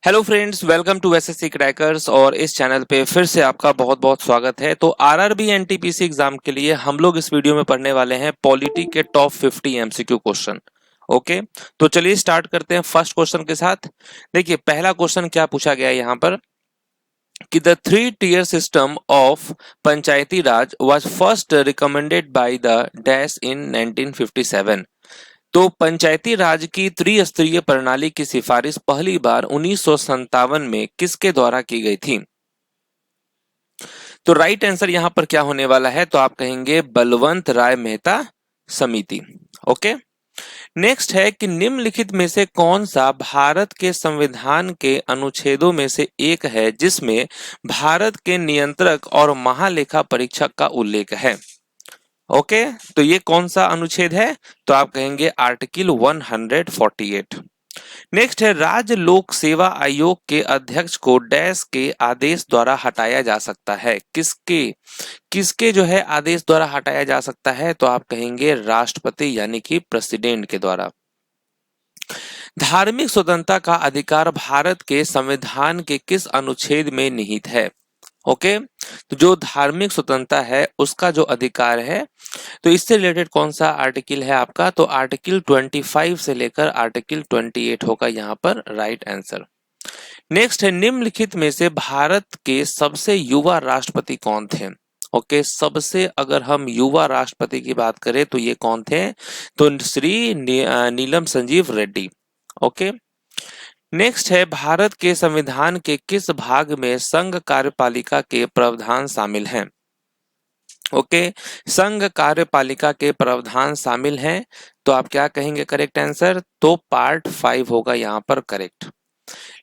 Hello friends, welcome to SSC crackers. और इस channel पे फिर से आपका बहुत बहुत स्वागत है। तो आरआरबी एनटीपीसी एग्जाम के लिए हम लोग इस वीडियो में पढ़ने वाले हैं पॉलिटी के टॉप 50 एमसीक्यू क्वेश्चन। ओके, तो चलिए स्टार्ट करते हैं फर्स्ट क्वेश्चन के साथ। देखिए पहला क्वेश्चन क्या पूछा गया है यहाँ पर कि the 3 tier system of Panchayati Raj was first recommended by the dash in 1957। तो पंचायती राज की त्रिस्तरीय प्रणाली की सिफारिश पहली बार 1957 में किसके द्वारा की गई थी? तो राइट आंसर यहां पर क्या होने वाला है? तो आप कहेंगे बलवंत राय मेहता समिति। ओके, नेक्स्ट है कि निम्नलिखित में से कौन सा भारत के संविधान के अनुच्छेदों में से एक है जिसमें भारत के नियंत्रक और महालेखा परीक्षक का उल्लेख है? ओके, तो ये कौन सा अनुच्छेद है? तो आप कहेंगे आर्टिकल 148। नेक्स्ट है राज्य लोक सेवा आयोग के अध्यक्ष को डैश के आदेश द्वारा हटाया जा सकता है। किसके किसके जो है आदेश द्वारा हटाया जा सकता है? तो आप कहेंगे राष्ट्रपति यानी कि प्रेसिडेंट के द्वारा। धार्मिक स्वतंत्रता का अधिकार भारत के संविधान के किस अनुच्छेद में निहित है? ओके, तो जो धार्मिक स्वतंत्रता है उसका जो अधिकार है, तो इससे रिलेटेड कौन सा आर्टिकल है आपका? तो आर्टिकल 25 से लेकर आर्टिकल 28 होगा यहाँ पर राइट आंसर। नेक्स्ट है निम्नलिखित में से भारत के सबसे युवा राष्ट्रपति कौन थे? ओके, सबसे अगर हम युवा राष्ट्रपति की बात करें तो ये कौन थे? तो श्री नीलम संजीव रेड्डी। ओके, नेक्स्ट है भारत के संविधान के किस भाग में संघ कार्यपालिका के प्रावधान शामिल हैं? ओके, संघ कार्यपालिका के प्रावधान शामिल हैं, तो आप क्या कहेंगे करेक्ट आंसर? तो पार्ट 5 होगा यहाँ पर करेक्ट।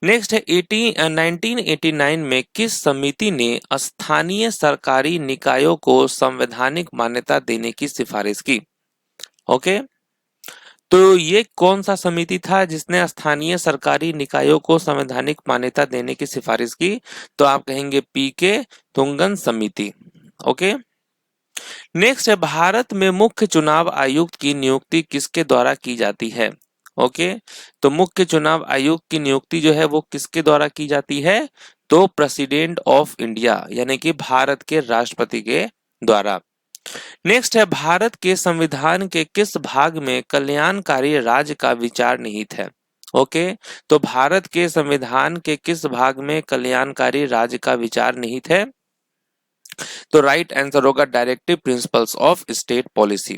नेक्स्ट है 1989 में किस समिति ने स्थानीय सरकारी निकायों को संवैधानिक मान्यता देने की सिफारिश की? ओके, तो ये कौन सा समिति था जिसने स्थानीय सरकारी निकायों को संवैधानिक मान्यता देने की सिफारिश की? तो आप कहेंगे पीके तुंगन समिति। ओके, नेक्स्ट है भारत में मुख्य चुनाव आयुक्त की नियुक्ति किसके द्वारा की जाती है? ओके, तो मुख्य चुनाव आयुक्त की नियुक्ति जो है वो किसके द्वारा की जाती है? तो प्रेसिडेंट ऑफ इंडिया यानी कि भारत के राष्ट्रपति के द्वारा। नेक्स्ट है भारत के संविधान के किस भाग में कल्याणकारी राज्य का विचार निहित है? ओके, तो भारत के संविधान के किस भाग में कल्याणकारी राज्य का विचार निहित है? तो राइट आंसर होगा directive principles of state policy.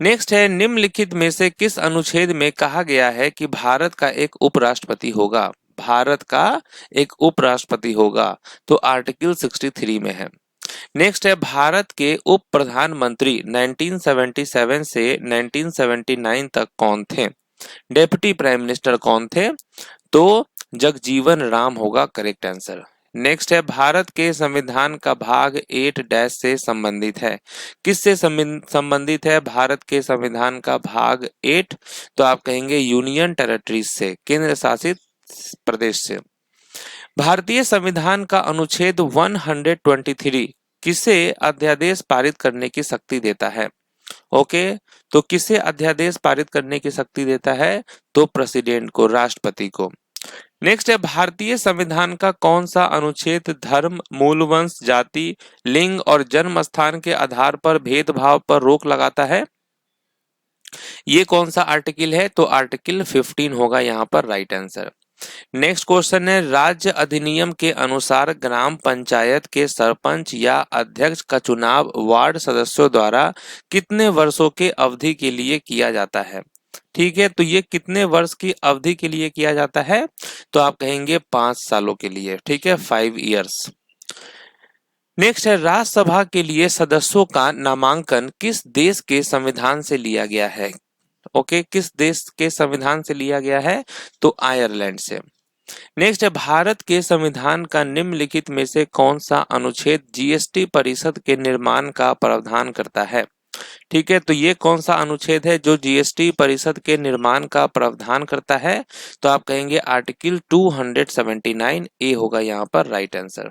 Next है निम्नलिखित में से किस अनुच्छेद में कहा गया है कि भारत का एक उपराष्ट्रपति होगा? भारत का एक उपराष्ट्रपति होगा, तो आर्टिकल 63 में है। नेक्स्ट है भारत के उप प्रधानमंत्री 1977 से 1979 तक कौन थे? डेप्यूटी प्राइम मिनिस्टर कौन थे? तो जगजीवन राम होगा करेक्ट आंसर। नेक्स्ट है भारत के संविधान का भाग 8 डैश से संबंधित है। किससे संबंधित है भारत के संविधान का भाग 8? तो आप कहेंगे यूनियन टेरिटरीज से, केंद्र शासित प्रदेश से। भारतीय संविधान का अनुच्छेद 123 किसे अध्यादेश पारित करने की शक्ति देता है? ओके, तो किसे अध्यादेश पारित करने की शक्ति देता है? तो प्रेसिडेंट को, राष्ट्रपति को। नेक्स्ट है भारतीय संविधान का कौन सा अनुच्छेद धर्म, मूल वंश, जाति, लिंग और जन्म स्थान के आधार पर भेदभाव पर रोक लगाता है? ये कौन सा आर्टिकल है? तो आर्टिकल 15 होगा यहाँ पर राइट आंसर। नेक्स्ट क्वेश्चन है राज्य अधिनियम के अनुसार ग्राम पंचायत के सरपंच या अध्यक्ष का चुनाव वार्ड सदस्यों द्वारा कितने वर्षों के अवधि के लिए किया जाता है? ठीक है, तो ये कितने वर्ष की अवधि के लिए किया जाता है? तो आप कहेंगे 5 सालों के लिए। ठीक है, 5 इयर्स। नेक्स्ट है राज्यसभा के लिए सदस्यों का नामांकन किस देश के संविधान से लिया गया है? ओके, किस देश के संविधान से लिया गया है? तो आयरलैंड से। नेक्स्ट है भारत के संविधान का निम्नलिखित में से कौन सा अनुच्छेद जीएसटी परिषद के निर्माण का प्रावधान करता है? ठीक है, तो ये कौन सा अनुच्छेद है जो जीएसटी परिषद के निर्माण का प्रावधान करता है? तो आप कहेंगे आर्टिकल 279 ए होगा यहाँ पर राइट आंसर।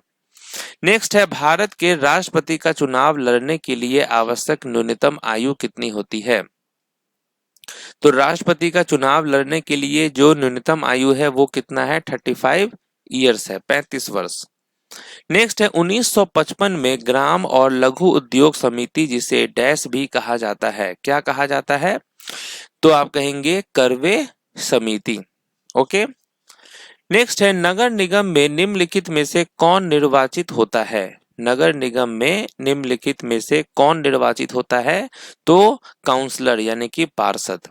नेक्स्ट है भारत के राष्ट्रपति का चुनाव लड़ने के लिए आवश्यक न्यूनतम आयु कितनी होती है? तो राष्ट्रपति का चुनाव लड़ने के लिए जो न्यूनतम आयु है वो कितना है, 35 ईयर्स है, 35 वर्ष। नेक्स्ट है 1955 में ग्राम और लघु उद्योग समिति, जिसे डैश भी कहा जाता है, क्या कहा जाता है, तो आप कहेंगे करवे समिति। ओके। नेक्स्ट है नगर निगम में निम्नलिखित में से कौन निर्वाचित होता है, नगर निगम में निम्नलिखित में से कौन निर्वाचित होता है, तो काउंसलर यानी कि पार्षद।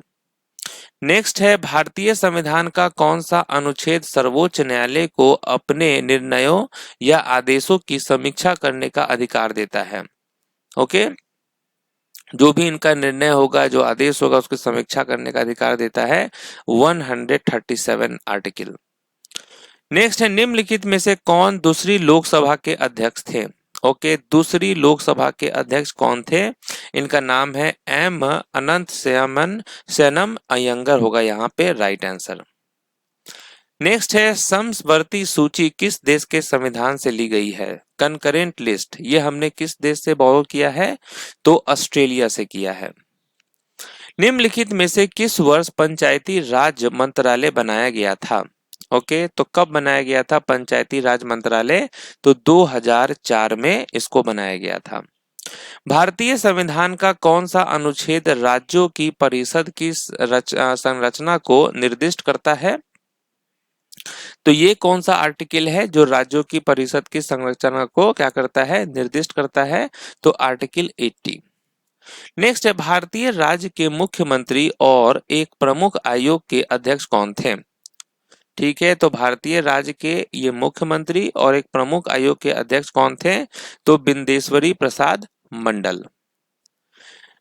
नेक्स्ट है भारतीय संविधान का कौन सा अनुच्छेद सर्वोच्च न्यायालय को अपने निर्णयों या आदेशों की समीक्षा करने का अधिकार देता है। ओके, जो भी इनका निर्णय होगा, जो आदेश होगा, उसकी समीक्षा करने का अधिकार देता है 137 आर्टिकल। नेक्स्ट है निम्नलिखित में से कौन दूसरी लोकसभा के अध्यक्ष थे। ओके, दूसरी लोकसभा के अध्यक्ष कौन थे, इनका नाम है एम अनंत सेनम अयंगर होगा यहाँ पे राइट आंसर। नेक्स्ट है समवर्ती सूची किस देश के संविधान से ली गई है, कंकरेंट लिस्ट, ये हमने किस देश से बोरो किया है, तो ऑस्ट्रेलिया से किया है। निम्नलिखित में से किस वर्ष पंचायती राज मंत्रालय बनाया गया था। ओके, तो कब बनाया गया था पंचायती राज मंत्रालय, तो 2004 में इसको बनाया गया था। भारतीय संविधान का कौन सा अनुच्छेद राज्यों की परिषद की संरचना को निर्दिष्ट करता है, तो ये कौन सा आर्टिकल है जो राज्यों की परिषद की संरचना को क्या करता है, निर्दिष्ट करता है, तो आर्टिकल 80। नेक्स्ट है भारतीय राज्य के मुख्यमंत्री और एक प्रमुख आयोग के अध्यक्ष कौन थे। ठीक है, तो भारतीय राज्य के ये मुख्यमंत्री और एक प्रमुख आयोग के अध्यक्ष कौन थे, तो बिंदेश्वरी प्रसाद मंडल।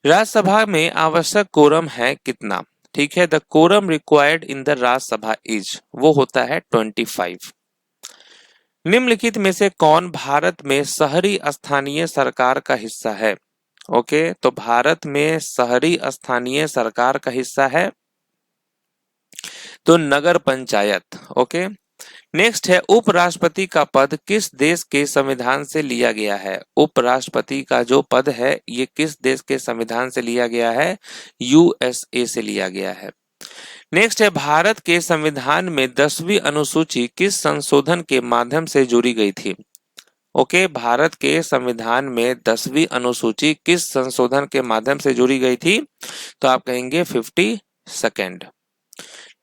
राज्यसभा में आवश्यक कोरम है कितना। ठीक है, the quorum required in the Rajya Sabha is, वो होता है 25। निम्नलिखित में से कौन भारत में शहरी स्थानीय सरकार का हिस्सा है। ओके, तो भारत में शहरी स्थानीय सरकार का हिस्सा है तो नगर पंचायत। ओके। नेक्स्ट है उपराष्ट्रपति का पद किस देश के संविधान से लिया गया है। उपराष्ट्रपति का जो पद है ये किस देश के संविधान से लिया गया है, यूएसए से लिया गया है। नेक्स्ट है भारत के संविधान में 10वीं अनुसूची किस संशोधन के माध्यम से जोड़ी गई थी। ओके, भारत के संविधान में 10वीं अनुसूची किस संशोधन के माध्यम से जोड़ी गई थी, तो आप कहेंगे 52nd।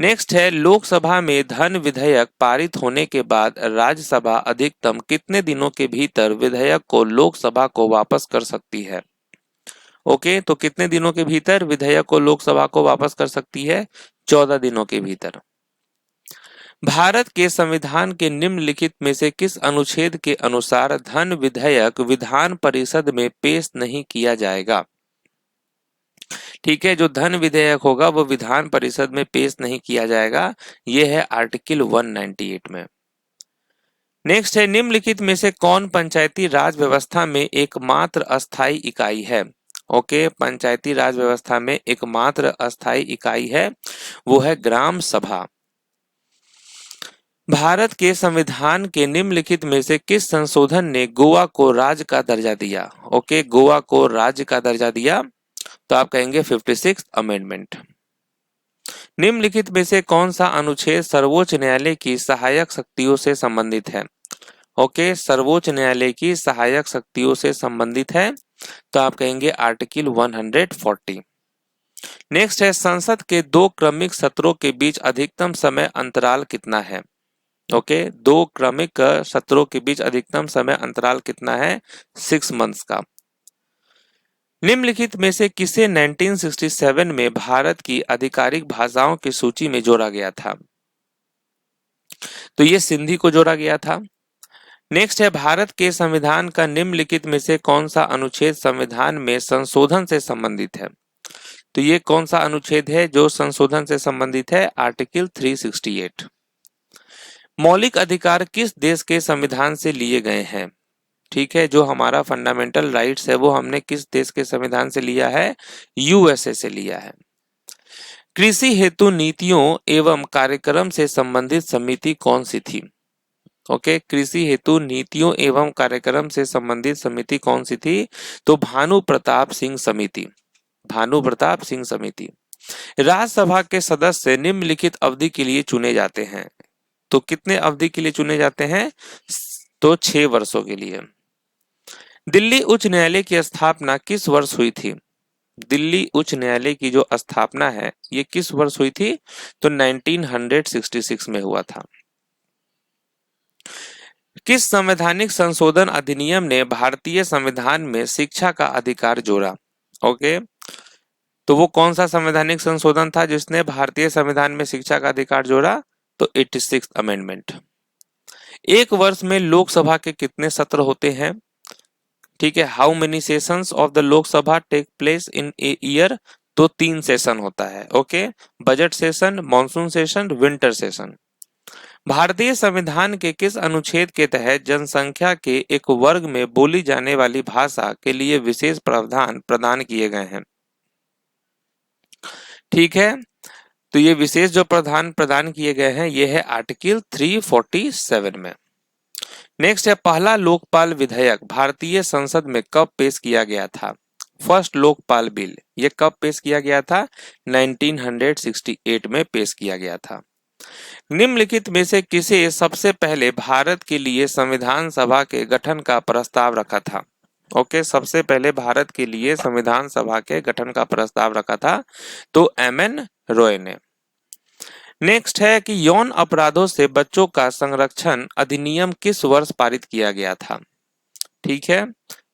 नेक्स्ट है लोकसभा में धन विधेयक पारित होने के बाद राज्यसभा अधिकतम कितने दिनों के भीतर विधेयक को लोकसभा को वापस कर सकती है। ओके, तो कितने दिनों के भीतर विधेयक को लोकसभा को वापस कर सकती है, 14 दिनों के भीतर। भारत के संविधान के निम्नलिखित में से किस अनुच्छेद के अनुसार धन विधेयक विधान परिषद में पेश नहीं किया जाएगा। ठीक है, जो धन विधेयक होगा वो विधान परिषद में पेश नहीं किया जाएगा, ये है आर्टिकल 198 में। नेक्स्ट है निम्नलिखित में से कौन पंचायती राज व्यवस्था में एकमात्र अस्थायी इकाई है। ओके, पंचायती राज व्यवस्था में एकमात्र अस्थायी इकाई है वो है ग्राम सभा। भारत के संविधान के निम्नलिखित में से किस संशोधन ने गोवा को राज्य का दर्जा दिया। ओके, गोवा को राज्य का दर्जा दिया, तो आप कहेंगे 56th अमेंडमेंट। निम्नलिखित में से कौन सा अनुच्छेद सर्वोच्च न्यायालय की सहायक शक्तियों से संबंधित है। ओके, सर्वोच्च न्यायालय की सहायक शक्तियों से संबंधित है, तो आप कहेंगे आर्टिकल 140। नेक्स्ट है संसद के 2 क्रमिक सत्रों के बीच अधिकतम समय अंतराल कितना है। ओके, 2 क्रमिक सत्रों के बीच अधिकतम समय अंतराल कितना है, 6 मंथ्स का। निम्नलिखित में से किसे 1967 में भारत की आधिकारिक भाषाओं की सूची में जोड़ा गया था, तो ये सिंधी को जोड़ा गया था। नेक्स्ट है भारत के संविधान का निम्नलिखित में से कौन सा अनुच्छेद संविधान में संशोधन से संबंधित है, तो ये कौन सा अनुच्छेद है जो संशोधन से संबंधित है, आर्टिकल 368। मौलिक अधिकार किस देश के संविधान से लिए गए हैं। ठीक है, जो हमारा फंडामेंटल राइट्स है वो हमने किस देश के संविधान से लिया है, यूएसए से लिया है। कृषि हेतु नीतियों एवं कार्यक्रम से संबंधित समिति कौन सी थी। ओके, कृषि हेतु नीतियों एवं कार्यक्रम से संबंधित समिति कौन सी थी, तो भानु प्रताप सिंह समिति, भानु प्रताप सिंह समिति। राज्यसभा के सदस्य निम्नलिखित अवधि के लिए चुने जाते हैं। तो कितने अवधि के लिए चुने जाते हैं? तो 6 वर्षों के लिए। दिल्ली उच्च न्यायालय की स्थापना किस वर्ष हुई थी? दिल्ली उच्च न्यायालय की जो स्थापना है ये किस वर्ष हुई थी? तो 1966 में हुआ था। किस संवैधानिक संशोधन अधिनियम ने भारतीय संविधान में शिक्षा का अधिकार जोड़ा? ओके, तो वो कौन सा संवैधानिक संशोधन था जिसने भारतीय संविधान में शिक्षा का अधिकार जोड़ा? तो 86th अमेंडमेंट। एक वर्ष में लोकसभा के कितने सत्र होते हैं? ठीक है, how many sessions of the Lok Sabha take place in a year? तो 3 सेशन होता है। Okay, budget session, monsoon session, winter session. भारतीय संविधान के किस अनुच्छेद के तहत जनसंख्या के एक वर्ग में बोली जाने वाली भाषा के लिए विशेष प्रावधान प्रदान किए गए हैं? ठीक है, तो ये विशेष जो प्रावधान प्रदान किए गए हैं ये है आर्टिकल 347 में। नेक्स्ट है, पहला लोकपाल विधेयक भारतीय संसद में कब पेश किया गया था? फर्स्ट लोकपाल बिल ये कब पेश किया गया था? 1968 में पेश किया गया था। निम्नलिखित में से किसे सबसे पहले भारत के लिए संविधान सभा के गठन का प्रस्ताव रखा था? ओके, सबसे पहले भारत के लिए संविधान सभा के गठन का प्रस्ताव रखा था तो एमएन रॉय ने। नेक्स्ट है कि यौन अपराधों से बच्चों का संरक्षण अधिनियम किस वर्ष पारित किया गया था? ठीक है,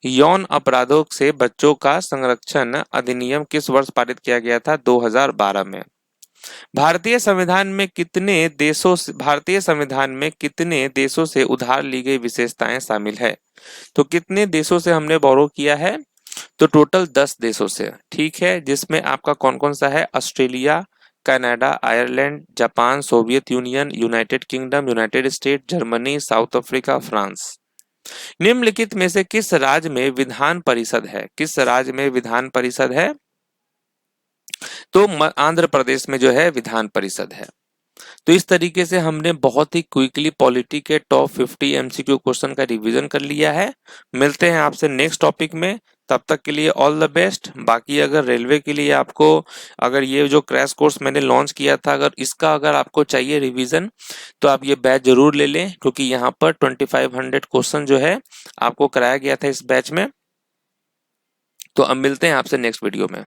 यौन अपराधों से बच्चों का संरक्षण अधिनियम किस वर्ष पारित किया गया था? 2012 में। भारतीय संविधान में कितने देशों से उधार ली गई विशेषताएं शामिल है? तो कितने देशों से हमने बोरो किया है? तो टोटल 10 देशों से। ठीक है, जिसमें आपका कौन कौन सा है? Australia, Canada, Ireland, Japan, Soviet union, United kingdom, United state, Germany, south Africa, France. निम्नलिखित में से किस राज्य में विधान परिषद है? किस राज्य में विधान परिषद है? तो आंध्र प्रदेश में जो है विधान परिषद है। तो इस तरीके से हमने बहुत ही क्विकली पॉलिटी के टॉप 50 एमसीक्यू क्वेश्चन का रिवीजन कर लिया है। मिलते हैं आपसे नेक्स्ट टॉपिक में, तब तक के लिए ऑल द बेस्ट। बाकी अगर रेलवे के लिए आपको अगर ये जो क्रैश कोर्स मैंने लॉन्च किया था अगर आपको चाहिए रिवीजन तो आप ये बैच जरूर ले लें, क्योंकि यहाँ पर 2500 क्वेश्चन जो है आपको कराया गया था इस बैच में। तो अब मिलते हैं आपसे नेक्स्ट वीडियो में।